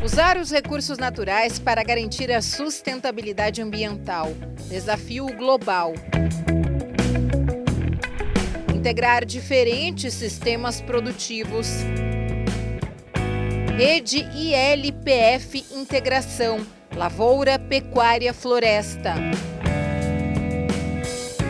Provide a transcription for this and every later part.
Usar os recursos naturais para garantir a sustentabilidade ambiental. Desafio global. Integrar diferentes sistemas produtivos. Rede ILPF Integração. Lavoura, Pecuária, Floresta.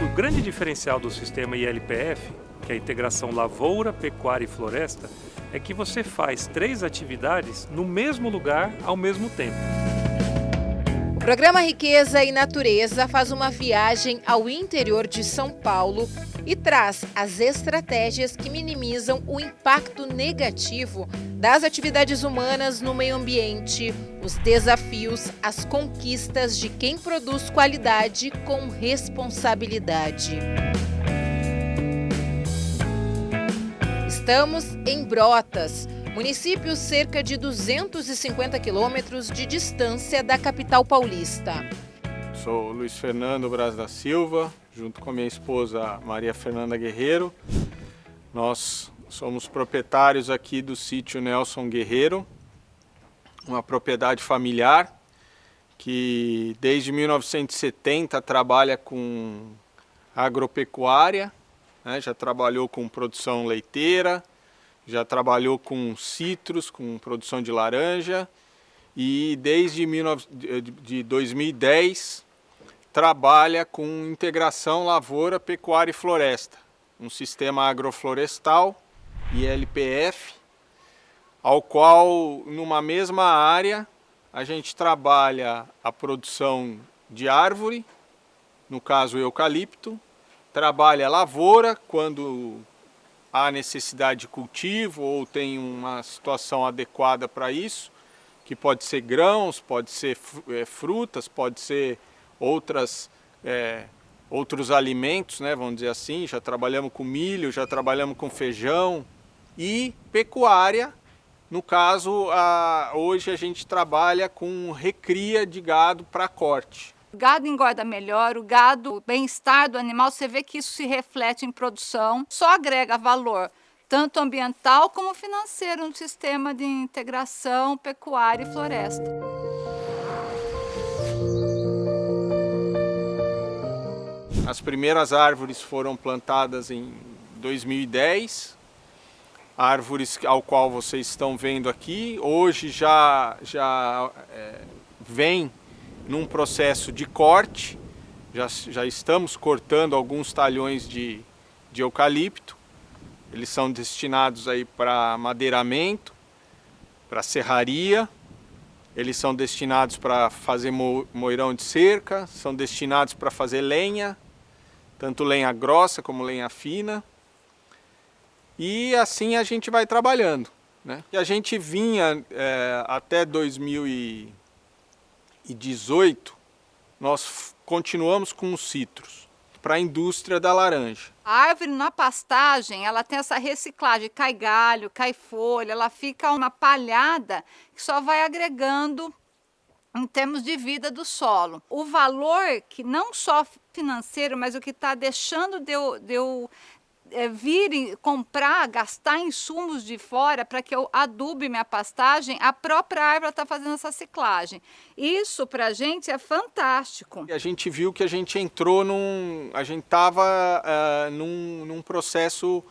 O grande diferencial do sistema ILPF, que é a integração lavoura, pecuária e floresta, é que você faz 3 atividades no mesmo lugar ao mesmo tempo. O programa Riqueza e Natureza faz uma viagem ao interior de São Paulo e traz as estratégias que minimizam o impacto negativo das atividades humanas no meio ambiente, os desafios, as conquistas de quem produz qualidade com responsabilidade. Estamos em Brotas, município cerca de 250 quilômetros de distância da capital paulista. Sou Luiz Fernando Braz da Silva, junto com a minha esposa Maria Fernanda Guerreiro. Nós somos proprietários aqui do sítio Nelson Guerreiro, uma propriedade familiar que desde 1970 trabalha com agropecuária. Já trabalhou com produção leiteira, já trabalhou com citros, com produção de laranja e desde 2010 trabalha com integração lavoura, pecuária e floresta, um sistema agroflorestal, ILPF, ao qual numa mesma área a gente trabalha a produção de árvore, no caso o eucalipto, trabalha a lavoura quando há necessidade de cultivo ou tem uma situação adequada para isso, que pode ser grãos, pode ser frutas, pode ser outros alimentos, né, vamos dizer assim. Já trabalhamos com milho, já trabalhamos com feijão. E pecuária, no caso, hoje a gente trabalha com recria de gado para corte. O gado engorda melhor, o bem-estar do animal, você vê que isso se reflete em produção, só agrega valor, tanto ambiental como financeiro, no sistema de integração pecuária e floresta. As primeiras árvores foram plantadas em 2010, árvores ao qual vocês estão vendo aqui, hoje já vem num processo de corte, já estamos cortando alguns talhões de eucalipto. Eles são destinados aí para madeiramento, para serraria, eles são destinados para fazer moirão de cerca, são destinados para fazer lenha, tanto lenha grossa como lenha fina. E assim a gente vai trabalhando, né? E a gente vinha até 2018, nós continuamos com os citros para a indústria da laranja. A árvore na pastagem, ela tem essa reciclagem, cai galho, cai folha, ela fica uma palhada que só vai agregando em termos de vida do solo. O valor que não só financeiro, mas o que está deixando de eu vir e comprar, gastar insumos de fora para que eu adube minha pastagem, a própria árvore está fazendo essa ciclagem. Isso para a gente é fantástico. A gente viu que a gente entrou a gente estava num processo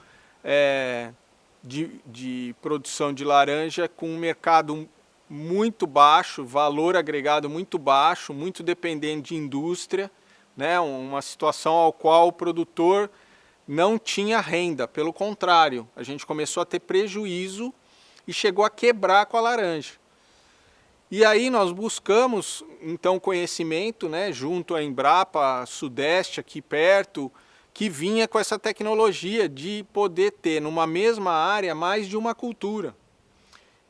de produção de laranja com um mercado muito baixo, valor agregado muito baixo, muito dependente de indústria, né? Uma situação ao qual o produtor não tinha renda, pelo contrário, a gente começou a ter prejuízo e chegou a quebrar com a laranja. E aí nós buscamos então conhecimento, né, junto à Embrapa Sudeste, aqui perto, que vinha com essa tecnologia de poder ter numa mesma área mais de uma cultura.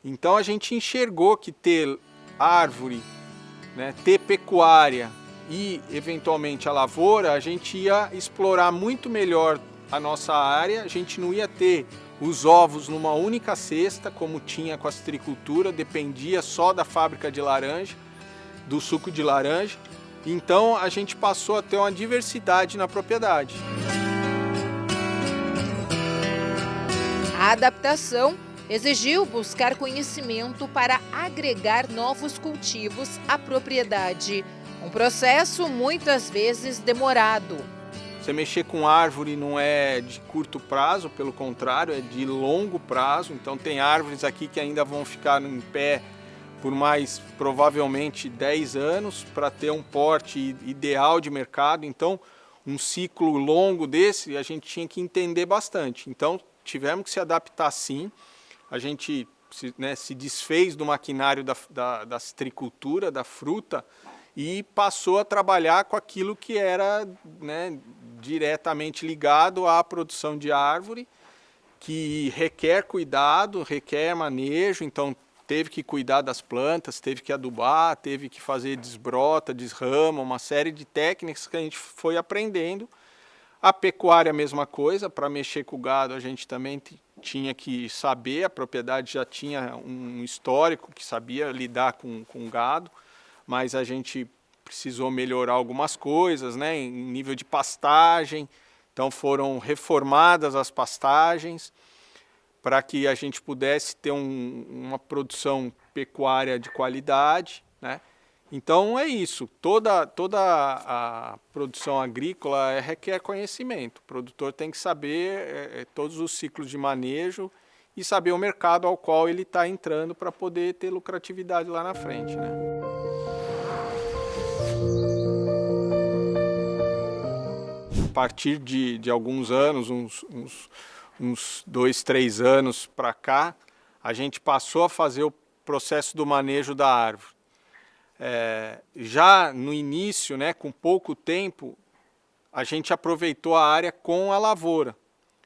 Então a gente enxergou que ter árvore, né, ter pecuária e eventualmente a lavoura, a gente ia explorar muito melhor a nossa área, a gente não ia ter os ovos numa única cesta, como tinha com a citricultura, dependia só da fábrica de laranja, do suco de laranja. Então a gente passou a ter uma diversidade na propriedade. A adaptação exigiu buscar conhecimento para agregar novos cultivos à propriedade. Um processo muitas vezes demorado. Você mexer com árvore não é de curto prazo, pelo contrário, é de longo prazo. Então tem árvores aqui que ainda vão ficar em pé por mais provavelmente 10 anos para ter um porte ideal de mercado. Então um ciclo longo desse a gente tinha que entender bastante. Então tivemos que se adaptar sim. A gente se desfez do maquinário da citricultura, da fruta, e passou a trabalhar com aquilo que era diretamente ligado à produção de árvore, que requer cuidado, requer manejo. Então teve que cuidar das plantas, teve que adubar, teve que fazer desbrota, desrama, uma série de técnicas que a gente foi aprendendo. A pecuária, a mesma coisa. Para mexer com o gado a gente também tinha que saber, a propriedade já tinha um histórico que sabia lidar com o gado, mas a gente precisou melhorar algumas coisas, em nível de pastagem. Então foram reformadas as pastagens para que a gente pudesse ter uma produção pecuária de qualidade, Então é isso, toda a produção agrícola requer conhecimento. O produtor tem que saber todos os ciclos de manejo e saber o mercado ao qual ele está entrando para poder ter lucratividade lá na frente. A partir de alguns anos, uns 2, 3 anos para cá, a gente passou a fazer o processo do manejo da árvore. Já no início, com pouco tempo, a gente aproveitou a área com a lavoura.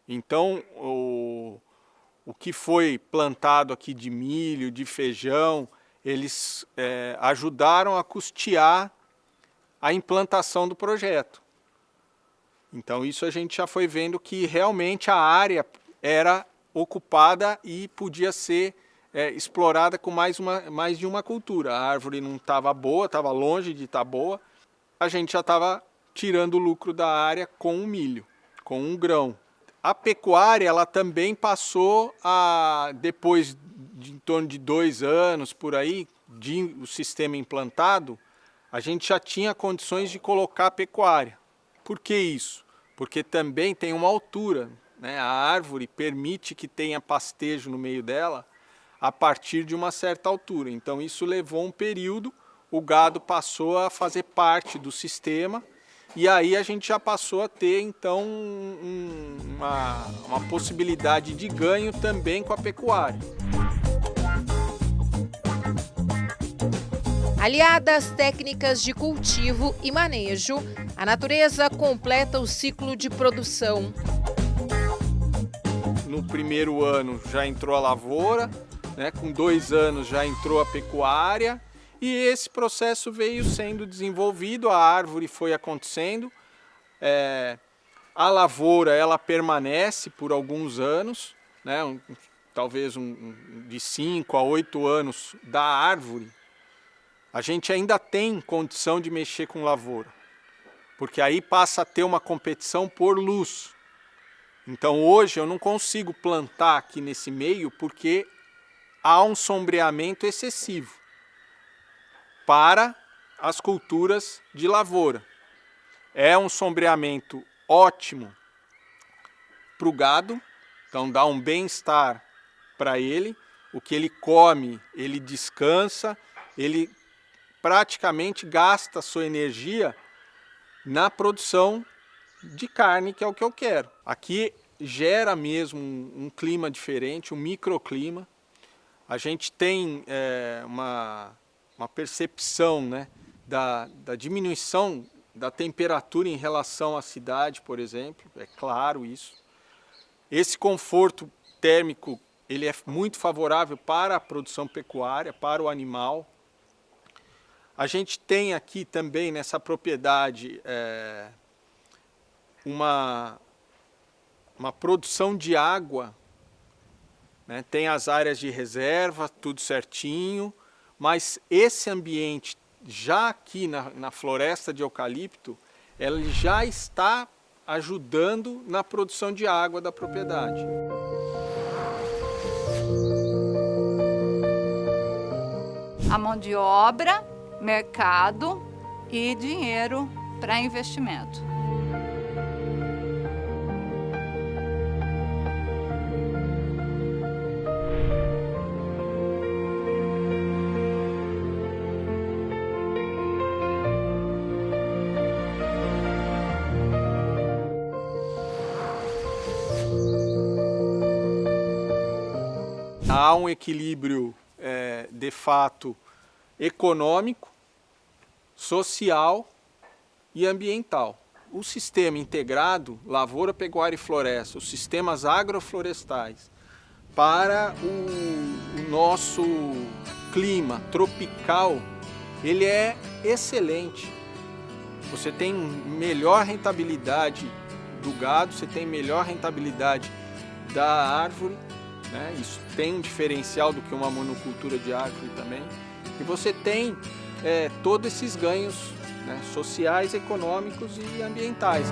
Então, o que foi plantado aqui de milho, de feijão, eles ajudaram a custear a implantação do projeto. Então isso a gente já foi vendo que realmente a área era ocupada e podia ser explorada com mais de uma cultura. A árvore não estava boa, estava longe de estar boa. A gente já estava tirando o lucro da área com o milho, com um grão. A pecuária ela também passou depois de em torno de 2 anos por aí, o sistema implantado, a gente já tinha condições de colocar a pecuária. Por que isso? Porque também tem uma altura, A árvore permite que tenha pastejo no meio dela a partir de uma certa altura. Então isso levou um período, o gado passou a fazer parte do sistema e aí a gente já passou a ter então uma possibilidade de ganho também com a pecuária. Aliada às técnicas de cultivo e manejo, a natureza completa o ciclo de produção. No primeiro ano já entrou a lavoura, com 2 anos já entrou a pecuária e esse processo veio sendo desenvolvido, a árvore foi acontecendo. A lavoura ela permanece por alguns anos, talvez de 5 a 8 anos da árvore. A gente ainda tem condição de mexer com lavoura, porque aí passa a ter uma competição por luz. Então hoje eu não consigo plantar aqui nesse meio porque há um sombreamento excessivo para as culturas de lavoura. É um sombreamento ótimo para o gado, então dá um bem-estar para ele. O que ele come, ele descansa, ele praticamente gasta sua energia na produção de carne, que é o que eu quero. Aqui gera mesmo um clima diferente, um microclima. A gente tem uma percepção da diminuição da temperatura em relação à cidade, por exemplo, é claro isso. Esse conforto térmico ele é muito favorável para a produção pecuária, para o animal. A gente tem aqui também nessa propriedade uma produção de água, tem as áreas de reserva, tudo certinho, mas esse ambiente já aqui na floresta de eucalipto, ele já está ajudando na produção de água da propriedade. a mão de obra, mercado e dinheiro para investimento. Há um equilíbrio, de fato, econômico, social e ambiental. O sistema integrado, lavoura, pecuária e floresta, os sistemas agroflorestais, para o nosso clima tropical, ele é excelente. Você tem melhor rentabilidade do gado, você tem melhor rentabilidade da árvore, né? Isso tem um diferencial do que uma monocultura de árvore também. E você tem todos esses ganhos, né, sociais, econômicos e ambientais.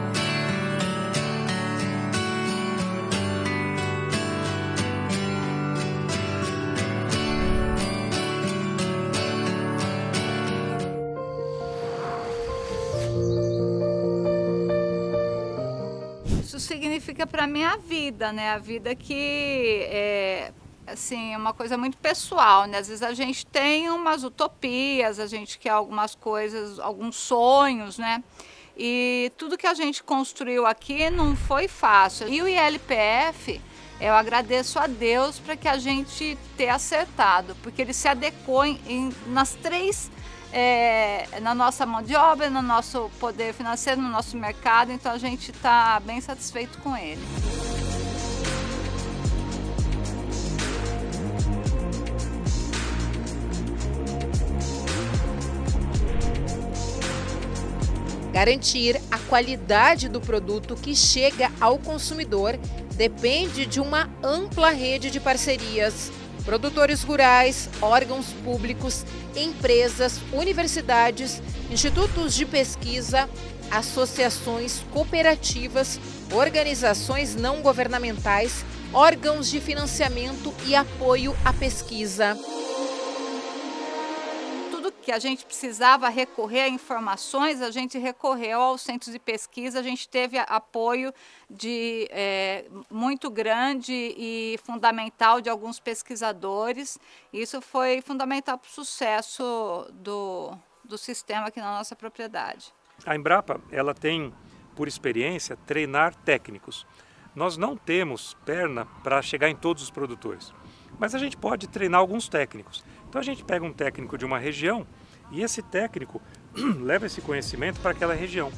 Isso significa para mim a vida, né? A vida que é assim, uma coisa muito pessoal, né? Às vezes a gente tem umas utopias, a gente quer algumas coisas, alguns sonhos, né? E tudo que a gente construiu aqui não foi fácil. E o ILPF, eu agradeço a Deus para que a gente tenha acertado, porque ele se adequou nas três, na nossa mão de obra, no nosso poder financeiro, no nosso mercado, então a gente está bem satisfeito com ele. Garantir a qualidade do produto que chega ao consumidor depende de uma ampla rede de parcerias. Produtores rurais, órgãos públicos, empresas, universidades, institutos de pesquisa, associações, cooperativas, organizações não governamentais, órgãos de financiamento e apoio à pesquisa. Que a gente precisava recorrer a informações, a gente recorreu aos centros de pesquisa, a gente teve apoio muito grande e fundamental de alguns pesquisadores. Isso foi fundamental para o sucesso do sistema aqui na nossa propriedade. A Embrapa, ela tem, por experiência, treinar técnicos. Nós não temos perna para chegar em todos os produtores, mas a gente pode treinar alguns técnicos. Então a gente pega um técnico de uma região e esse técnico leva esse conhecimento para aquela região.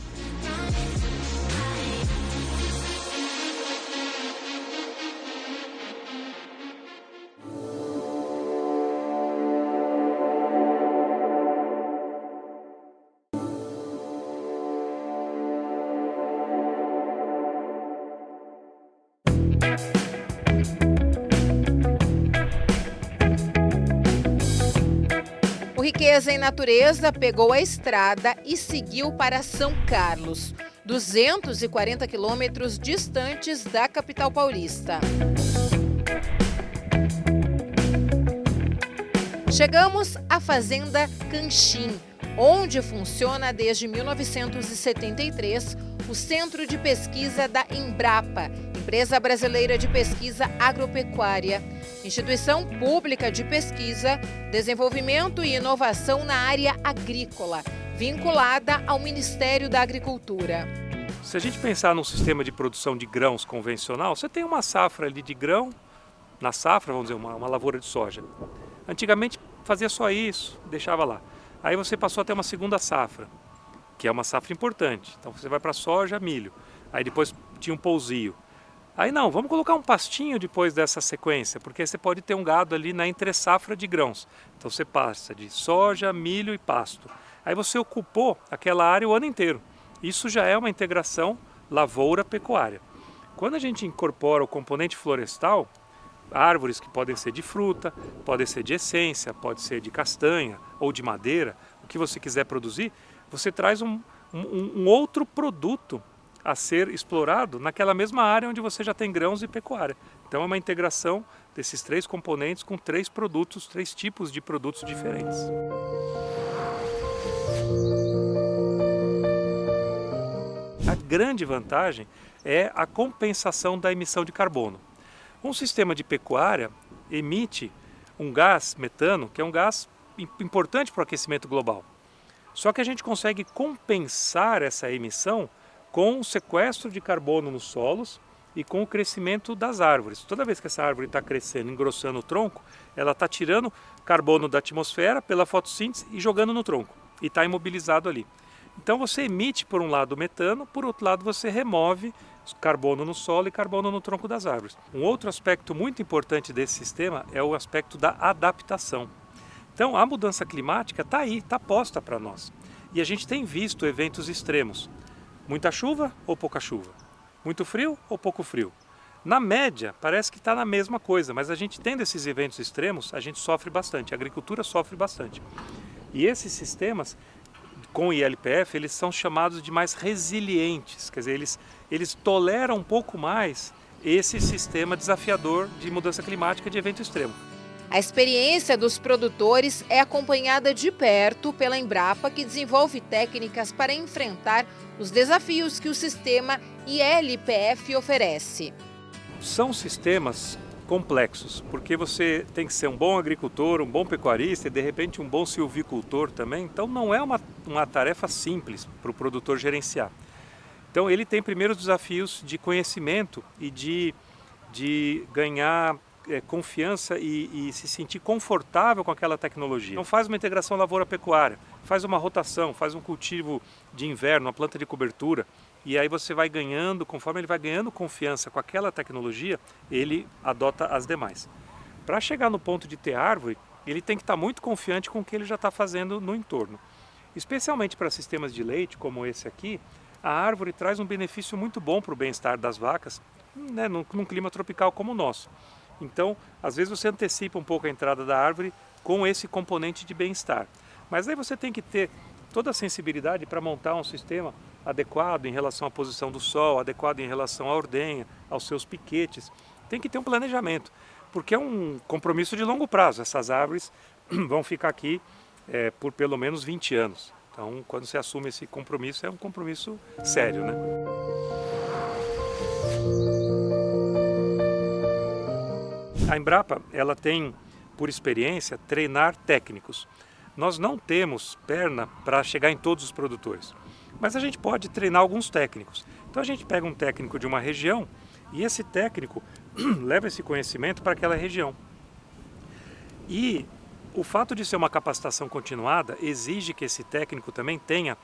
O Riqueza em Natureza pegou a estrada e seguiu para São Carlos, 240 quilômetros distantes da capital paulista. Chegamos à Fazenda Canchim, onde funciona desde 1973 o Centro de Pesquisa da Embrapa, Empresa Brasileira de Pesquisa Agropecuária, instituição pública de pesquisa, desenvolvimento e inovação na área agrícola, vinculada ao Ministério da Agricultura. Se a gente pensar num sistema de produção de grãos convencional, você tem uma safra ali de grão, na safra, vamos dizer, uma lavoura de soja. Antigamente fazia só isso, deixava lá. Aí você passou a ter uma segunda safra, que é uma safra importante. Então você vai para soja, milho. Aí depois tinha um pousio. Aí não, vamos colocar um pastinho depois dessa sequência, porque você pode ter um gado ali na entre-safra de grãos. Então você passa de soja, milho e pasto. Aí você ocupou aquela área o ano inteiro. Isso já é uma integração lavoura-pecuária. Quando a gente incorpora o componente florestal, árvores que podem ser de fruta, podem ser de essência, pode ser de castanha ou de madeira, o que você quiser produzir, você traz um outro produto a ser explorado naquela mesma área onde você já tem grãos e pecuária. Então é uma integração desses 3 componentes com 3 produtos, 3 tipos de produtos diferentes. A grande vantagem é a compensação da emissão de carbono. Um sistema de pecuária emite um gás metano, que é um gás importante para o aquecimento global. Só que a gente consegue compensar essa emissão com o sequestro de carbono nos solos e com o crescimento das árvores. Toda vez que essa árvore está crescendo, engrossando o tronco, ela está tirando carbono da atmosfera pela fotossíntese e jogando no tronco. E está imobilizado ali. Então você emite por um lado o metano, por outro lado você remove carbono no solo e carbono no tronco das árvores. Um outro aspecto muito importante desse sistema é o aspecto da adaptação. Então a mudança climática está aí, está posta para nós. E a gente tem visto eventos extremos. Muita chuva ou pouca chuva? Muito frio ou pouco frio? Na média, parece que está na mesma coisa, mas a gente tendo esses eventos extremos, a gente sofre bastante, a agricultura sofre bastante. E esses sistemas, com o ILPF, eles são chamados de mais resilientes, quer dizer, eles toleram um pouco mais esse sistema desafiador de mudança climática de evento extremo. A experiência dos produtores é acompanhada de perto pela Embrapa, que desenvolve técnicas para enfrentar os desafios que o sistema ILPF oferece. São sistemas complexos, porque você tem que ser um bom agricultor, um bom pecuarista e de repente um bom silvicultor também. Então não é uma tarefa simples para o produtor gerenciar. Então ele tem primeiro os desafios de conhecimento e de ganhar confiança e se sentir confortável com aquela tecnologia. Então faz uma integração lavoura-pecuária, faz uma rotação, faz um cultivo de inverno, uma planta de cobertura, e aí você vai ganhando, conforme ele vai ganhando confiança com aquela tecnologia, ele adota as demais. Para chegar no ponto de ter árvore, ele tem que estar muito confiante com o que ele já está fazendo no entorno. Especialmente para sistemas de leite, como esse aqui, a árvore traz um benefício muito bom para o bem-estar das vacas, né, num clima tropical como o nosso. Então, às vezes você antecipa um pouco a entrada da árvore com esse componente de bem-estar. Mas aí você tem que ter toda a sensibilidade para montar um sistema adequado em relação à posição do sol, adequado em relação à ordenha, aos seus piquetes. Tem que ter um planejamento, porque é um compromisso de longo prazo. Essas árvores vão ficar aqui por pelo menos 20 anos. Então, quando você assume esse compromisso, é um compromisso sério, né? A Embrapa, ela tem, por experiência, treinar técnicos. Nós não temos perna para chegar em todos os produtores, mas a gente pode treinar alguns técnicos. Então a gente pega um técnico de uma região e esse técnico leva esse conhecimento para aquela região. E o fato de ser uma capacitação continuada exige que esse técnico também tenha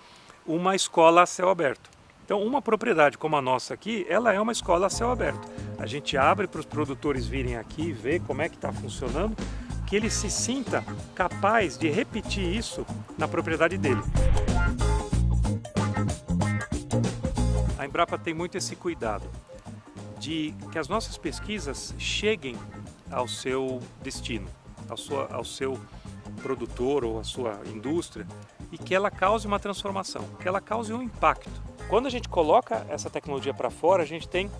uma escola a céu aberto. Então, uma propriedade como a nossa aqui, ela é uma escola a céu aberto. A gente abre para os produtores virem aqui, ver como é que está funcionando, que ele se sinta capaz de repetir isso na propriedade dele. A Embrapa tem muito esse cuidado de que as nossas pesquisas cheguem ao seu destino, ao seu produtor ou à sua indústria, e que ela cause uma transformação, que ela cause um impacto. Quando a gente coloca essa tecnologia para fora, a gente tem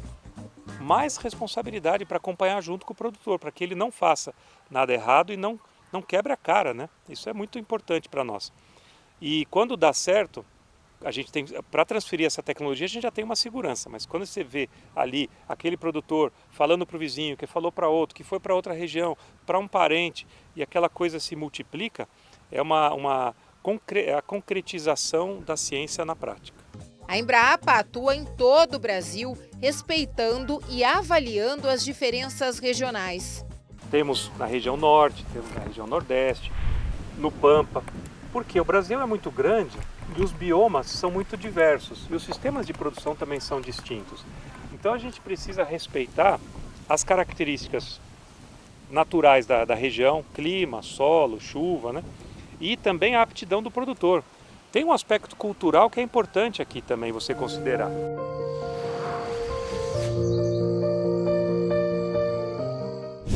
mais responsabilidade para acompanhar junto com o produtor, para que ele não faça nada errado e não quebre a cara, né? Isso é muito importante para nós. E quando dá certo, a gente tem, para transferir essa tecnologia, a gente já tem uma segurança, mas quando você vê ali aquele produtor falando para o vizinho, que falou para outro, que foi para outra região, para um parente, e aquela coisa se multiplica, é a concretização da ciência na prática. A Embrapa atua em todo o Brasil, respeitando e avaliando as diferenças regionais. Temos na região norte, temos na região nordeste, no Pampa, porque o Brasil é muito grande e os biomas são muito diversos e os sistemas de produção também são distintos. Então a gente precisa respeitar as características naturais da região, clima, solo, chuva, né? E também a aptidão do produtor. Tem um aspecto cultural que é importante aqui também você considerar.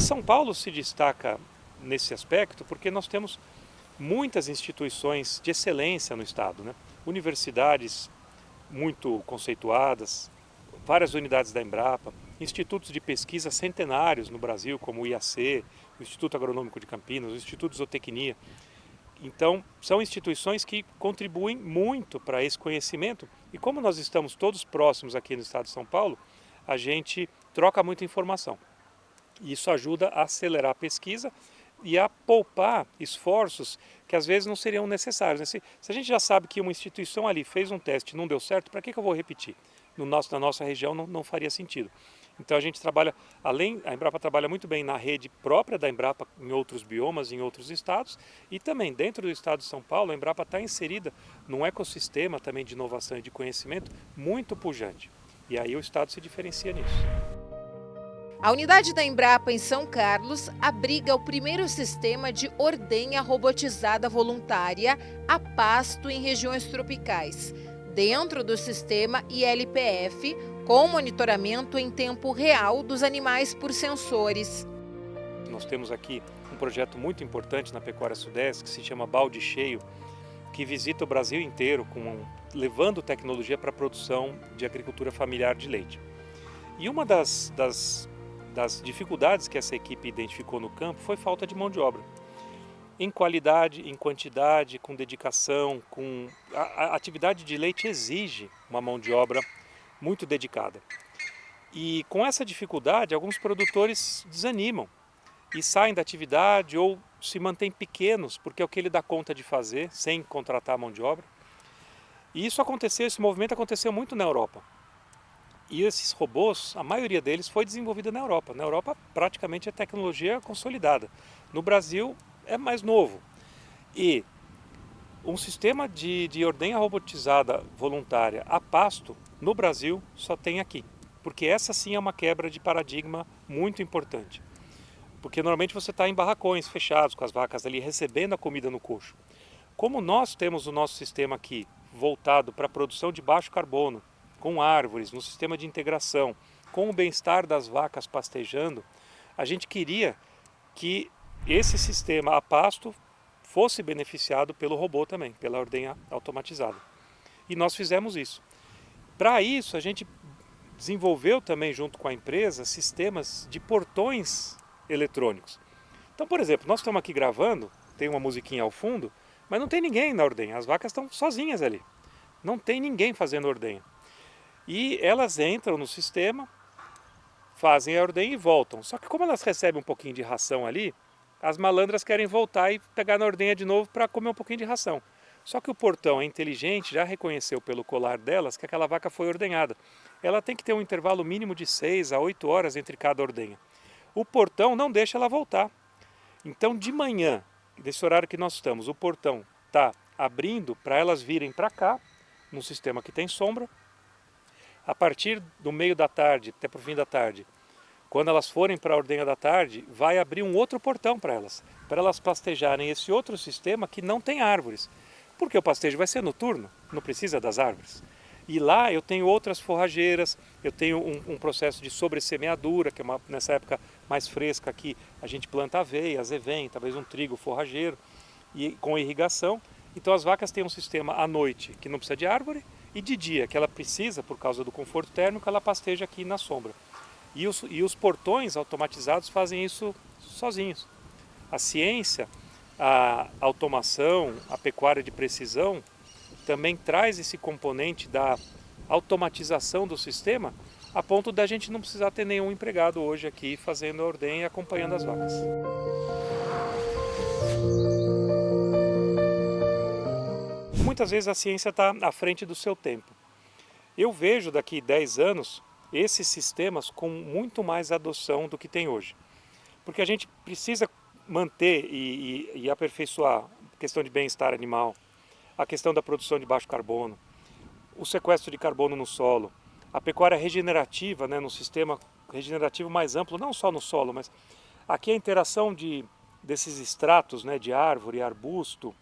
São Paulo se destaca nesse aspecto porque nós temos muitas instituições de excelência no estado, né? Universidades muito conceituadas, várias unidades da Embrapa, institutos de pesquisa centenários no Brasil, como o IAC, o Instituto Agronômico de Campinas, o Instituto Zootecnia. Então, são instituições que contribuem muito para esse conhecimento e como nós estamos todos próximos aqui no estado de São Paulo, a gente troca muita informação. E isso ajuda a acelerar a pesquisa e a poupar esforços que às vezes não seriam necessários. Se a gente já sabe que uma instituição ali fez um teste e não deu certo, para que eu vou repetir? Na nossa região não faria sentido. Então a gente trabalha, a Embrapa trabalha muito bem na rede própria da Embrapa em outros biomas, em outros estados, e também dentro do estado de São Paulo, a Embrapa está inserida num ecossistema também de inovação e de conhecimento muito pujante. E aí o estado se diferencia nisso. A unidade da Embrapa em São Carlos abriga o primeiro sistema de ordenha robotizada voluntária a pasto em regiões tropicais, dentro do sistema ILPF, com monitoramento em tempo real dos animais por sensores. Nós temos aqui um projeto muito importante na Pecuária Sudeste que se chama Balde Cheio, que visita o Brasil inteiro levando tecnologia para a produção de agricultura familiar de leite. E uma das dificuldades que essa equipe identificou no campo foi falta de mão de obra. Em qualidade, em quantidade, com dedicação, a atividade de leite exige uma mão de obra muito dedicada. E com essa dificuldade, alguns produtores desanimam e saem da atividade ou se mantêm pequenos, porque é o que ele dá conta de fazer, sem contratar a mão de obra. E esse movimento aconteceu muito na Europa. E esses robôs, a maioria deles foi desenvolvida na Europa. Na Europa, praticamente é tecnologia consolidada. No Brasil, é mais novo. E um sistema de ordenha robotizada voluntária a pasto, no Brasil, só tem aqui. Porque essa sim é uma quebra de paradigma muito importante. Porque normalmente você está em barracões fechados, com as vacas ali recebendo a comida no coxo. Como nós temos o nosso sistema aqui voltado para a produção de baixo carbono, com árvores, no sistema de integração, com o bem-estar das vacas pastejando, a gente queria que esse sistema a pasto fosse beneficiado pelo robô também, pela ordenha automatizada. E nós fizemos isso. Para isso, a gente desenvolveu também, junto com a empresa, sistemas de portões eletrônicos. Então, por exemplo, nós estamos aqui gravando, tem uma musiquinha ao fundo, mas não tem ninguém na ordenha, as vacas estão sozinhas ali. Não tem ninguém fazendo ordenha. E elas entram no sistema, fazem a ordenha e voltam. Só que como elas recebem um pouquinho de ração ali, as malandras querem voltar e pegar na ordenha de novo para comer um pouquinho de ração. Só que o portão é inteligente, já reconheceu pelo colar delas que aquela vaca foi ordenhada. Ela tem que ter um intervalo mínimo de 6 a 8 horas entre cada ordenha. O portão não deixa ela voltar. Então de manhã, nesse horário que nós estamos, o portão está abrindo para elas virem para cá, num sistema que tem sombra. A partir do meio da tarde, até para o fim da tarde, quando elas forem para a ordenha da tarde, vai abrir um outro portão para elas pastejarem esse outro sistema que não tem árvores. Porque o pastejo vai ser noturno, não precisa das árvores. E lá eu tenho outras forrageiras, eu tenho um processo de sobressemeadura, que é nessa época mais fresca aqui, a gente planta aveia, azevém, talvez um trigo forrageiro, e com irrigação. Então as vacas têm um sistema à noite que não precisa de árvore, e de dia, que ela precisa, por causa do conforto térmico, ela pasteja aqui na sombra. E os portões automatizados fazem isso sozinhos. A ciência, a automação, a pecuária de precisão também traz esse componente da automatização do sistema a ponto da gente não precisar ter nenhum empregado hoje aqui fazendo a ordenha e acompanhando as vacas. Muitas vezes a ciência está à frente do seu tempo. Eu vejo daqui 10 anos esses sistemas com muito mais adoção do que tem hoje. Porque a gente precisa manter e aperfeiçoar a questão de bem-estar animal, a questão da produção de baixo carbono, o sequestro de carbono no solo, a pecuária regenerativa, né, no sistema regenerativo mais amplo, não só no solo, mas aqui a interação desses estratos, né, de árvore, arbusto,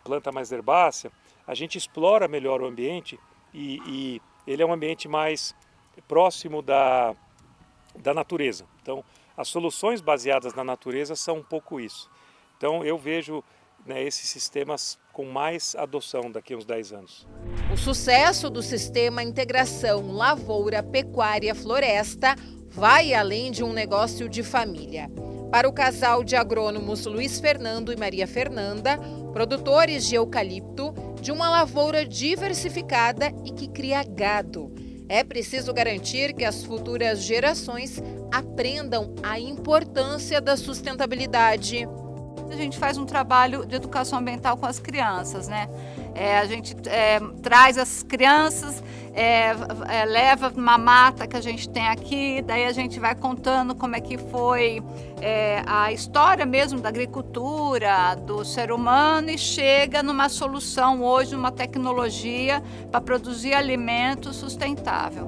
planta mais herbácea, a gente explora melhor o ambiente e ele é um ambiente mais próximo da natureza. Então, as soluções baseadas na natureza são um pouco isso. Então, eu vejo né, esses sistemas com mais adoção daqui a uns 10 anos. O sucesso do sistema Integração Lavoura, Pecuária, Floresta vai além de um negócio de família. Para o casal de agrônomos Luiz Fernando e Maria Fernanda, produtores de eucalipto, de uma lavoura diversificada e que cria gado. É preciso garantir que as futuras gerações aprendam a importância da sustentabilidade. A gente faz um trabalho de educação ambiental com as crianças, né? A gente traz as crianças, leva uma mata que a gente tem aqui, daí a gente vai contando como é que foi a história mesmo da agricultura, do ser humano e chega numa solução hoje, uma tecnologia para produzir alimento sustentável.